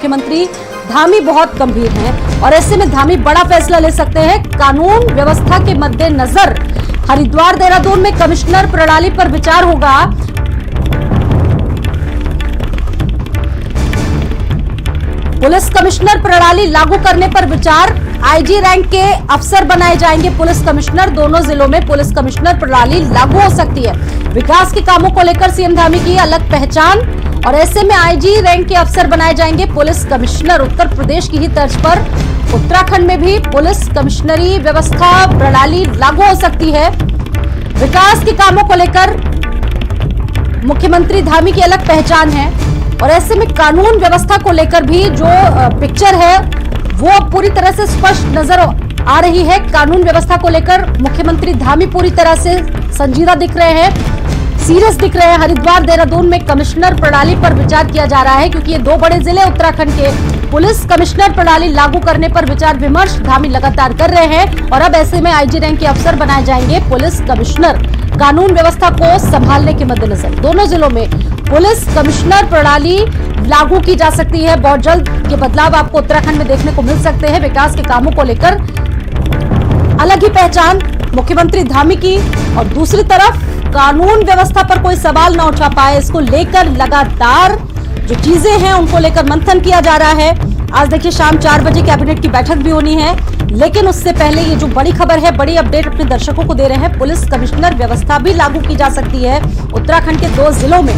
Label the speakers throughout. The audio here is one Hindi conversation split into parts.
Speaker 1: मुख्यमंत्री धामी बहुत गंभीर हैं और ऐसे में धामी बड़ा फैसला ले सकते हैं। कानून व्यवस्था के मद्देनजर हरिद्वार देहरादून में कमिश्नर प्रणाली पर विचार होगा। पुलिस कमिश्नर प्रणाली लागू करने पर विचार। आईजी रैंक के अफसर बनाए जाएंगे पुलिस कमिश्नर। दोनों जिलों में पुलिस कमिश्नर प्रणाली लागू हो सकती है। विकास के कामों को लेकर सीएम धामी की अलग पहचान और ऐसे में आईजी रैंक के अफसर बनाए जाएंगे पुलिस कमिश्नर। उत्तर प्रदेश की ही तर्ज पर उत्तराखंड में भी पुलिस कमिश्नरी व्यवस्था प्रणाली लागू हो सकती है। विकास के कामों को लेकर मुख्यमंत्री धामी की अलग पहचान है और ऐसे में कानून व्यवस्था को लेकर भी जो पिक्चर है वो पूरी तरह से स्पष्ट नजर आ रही है। कानून व्यवस्था को लेकर मुख्यमंत्री धामी पूरी तरह से संजीदा दिख रहे हैं, सीरियस दिख रहे हैं। हरिद्वार देहरादून में कमिश्नर प्रणाली पर विचार किया जा रहा है क्योंकि ये दो बड़े जिले उत्तराखंड के। पुलिस कमिश्नर प्रणाली लागू करने पर विचार विमर्श धामी लगातार कर रहे हैं और अब ऐसे में आईजी रैंक के अफसर बनाए जाएंगे पुलिस कमिश्नर। कानून व्यवस्था को संभालने के मद्देनजर दोनों जिलों में पुलिस कमिश्नर प्रणाली लागू की जा सकती है। बहुत जल्द ये बदलाव आपको उत्तराखंड में देखने को मिल सकते हैं। विकास के कामों को लेकर अलग ही पहचान मुख्यमंत्री धामी की और दूसरी तरफ कानून व्यवस्था पर कोई सवाल न उठा पाए, इसको लेकर लगातार जो चीजें हैं उनको लेकर मंथन किया जा रहा है। आज देखिए शाम 4 बजे कैबिनेट की बैठक भी होनी है, लेकिन उससे पहले ये जो बड़ी खबर है, बड़ी अपडेट अपने दर्शकों को दे रहे हैं। पुलिस कमिश्नर व्यवस्था भी लागू की जा सकती है। उत्तराखंड के 2 जिलों में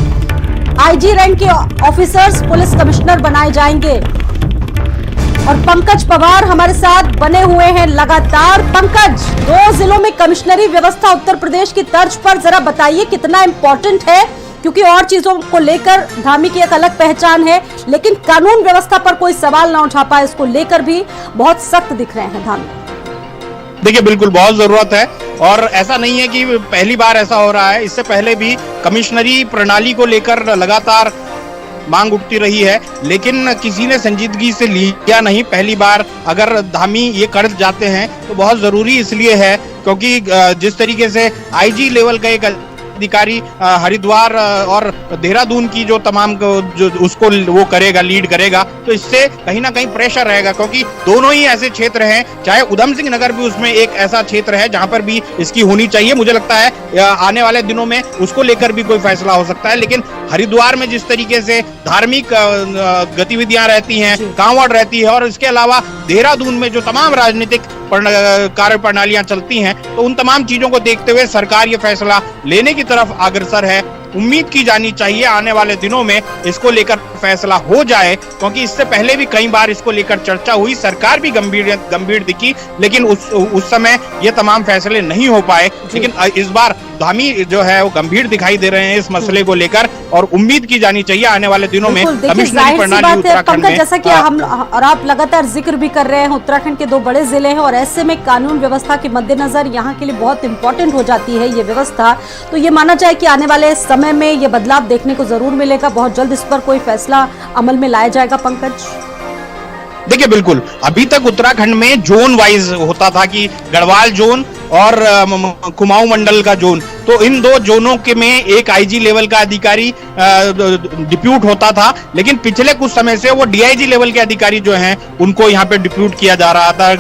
Speaker 1: आईजी रैंक के ऑफिसर्स पुलिस कमिश्नर बनाए जाएंगे और पंकज पवार हमारे साथ बने हुए हैं लगातार। पंकज, 2 जिलों में कमिश्नरी व्यवस्था उत्तर प्रदेश की तर्ज पर जरा बताइए कितना इंपॉर्टेंट है, क्योंकि और चीजों को लेकर धामी की एक अलग पहचान है, लेकिन कानून व्यवस्था पर कोई सवाल ना उठा पाए इसको लेकर भी बहुत सख्त दिख रहे हैं धामी।
Speaker 2: देखिए, बिल्कुल बहुत जरूरत है और ऐसा नहीं है कि पहली बार ऐसा हो रहा है। इससे पहले भी कमिश्नरी प्रणाली को लेकर लगातार मांग उठती रही है, लेकिन किसी ने संजीदगी से लिया नहीं। पहली बार अगर धामी ये कर जाते हैं तो बहुत जरूरी इसलिए है क्योंकि जिस तरीके से आईजी लेवल का एक अधिकारी हरिद्वार और देहरादून की जो तमाम जो उसको वो करेगा, लीड करेगा, तो इससे कहीं ना कहीं प्रेशर रहेगा क्योंकि दोनों ही ऐसे क्षेत्र हैं। चाहे उधम सिंह नगर भी उसमें एक ऐसा क्षेत्र है जहां पर भी इसकी होनी चाहिए। मुझे लगता है आने वाले दिनों में उसको लेकर भी कोई फैसला हो सकता है, लेकिन हरिद्वार में जिस तरीके से धार्मिक गतिविधियां रहती हैं, कांवड़ रहती है और इसके अलावा देहरादून में जो तमाम राजनीतिक कार्य प्रणालियां चलती हैं, तो उन तमाम चीजों को देखते हुए सरकार ये फैसला लेने की तरफ अग्रसर है। उम्मीद की जानी चाहिए आने वाले दिनों में इसको लेकर फैसला हो जाए, क्योंकि इससे पहले भी कई बार इसको लेकर चर्चा हुई, सरकार भी गंभीर दिखी, लेकिन उस समय ये तमाम फैसले नहीं हो पाए। लेकिन इस बार धामी जो है वो गंभीर दिखाई दे रहे हैं इस मसले को लेकर और उम्मीद की जानी चाहिए आने वाले दिनों में कमिश्नरी प्रणाली उत्तराखंड में।
Speaker 1: जैसा कि हम और आप लगातार जिक्र भी कर रहे हैं, उत्तराखंड के 2 बड़े जिले हैं और ऐसे में कानून व्यवस्था के मद्देनजर यहाँ के लिए बहुत इंपॉर्टेंट हो जाती है ये व्यवस्था। तो ये माना जाए कि आने वाले समय में ये बदलाव देखने को जरूर मिलेगा। बहुत जल्द इस पर कोई फैसला अमल में लाया जाएगा। पंकज,
Speaker 2: देखिए, बिल्कुल अभी तक उत्तराखंड में जोन वाइज होता था कि गढ़वाल जोन और कुमाऊं मंडल का जोन, तो इन 2 जोनों के में एक आईजी लेवल का अधिकारी डिप्यूट होता था, लेकिन पिछले कुछ समय से वो डीआईजी लेवल के अधिकारी जो हैं उनको यहाँ पे डिप्यूट किया जा रहा था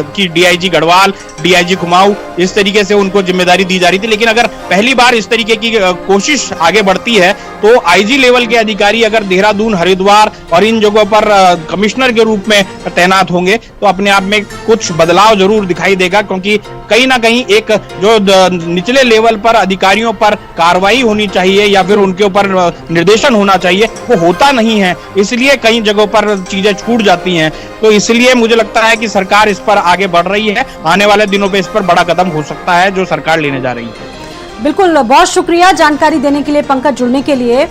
Speaker 2: कि डीआईजी गढ़वाल, डीआईजी कुमाऊं, इस तरीके से उनको जिम्मेदारी दी जा रही थी। लेकिन अगर पहली बार इस तरीके की कोशिश आगे बढ़ती है तो आईजी लेवल के अधिकारी अगर देहरादून, हरिद्वार और इन जगहों पर कमिश्नर के रूप में तैनात होंगे तो अपने आप में कुछ बदलाव जरूर दिखाई देगा, क्योंकि कहीं ना कहीं एक जो निचले लेवल पर अधिकारियों पर कार्रवाई होनी चाहिए या फिर उनके ऊपर निर्देशन होना चाहिए, वो होता नहीं है, इसलिए कई जगहों पर चीजें छूट जाती हैं। तो इसलिए मुझे लगता है कि सरकार इस पर आगे बढ़ रही है। आने वाले दिनों पे इस पर बड़ा कदम हो सकता है जो सरकार लेने जा रही है।
Speaker 1: बिल्कुल, बहुत शुक्रिया जानकारी देने के लिए पंकज, जुड़ने के लिए।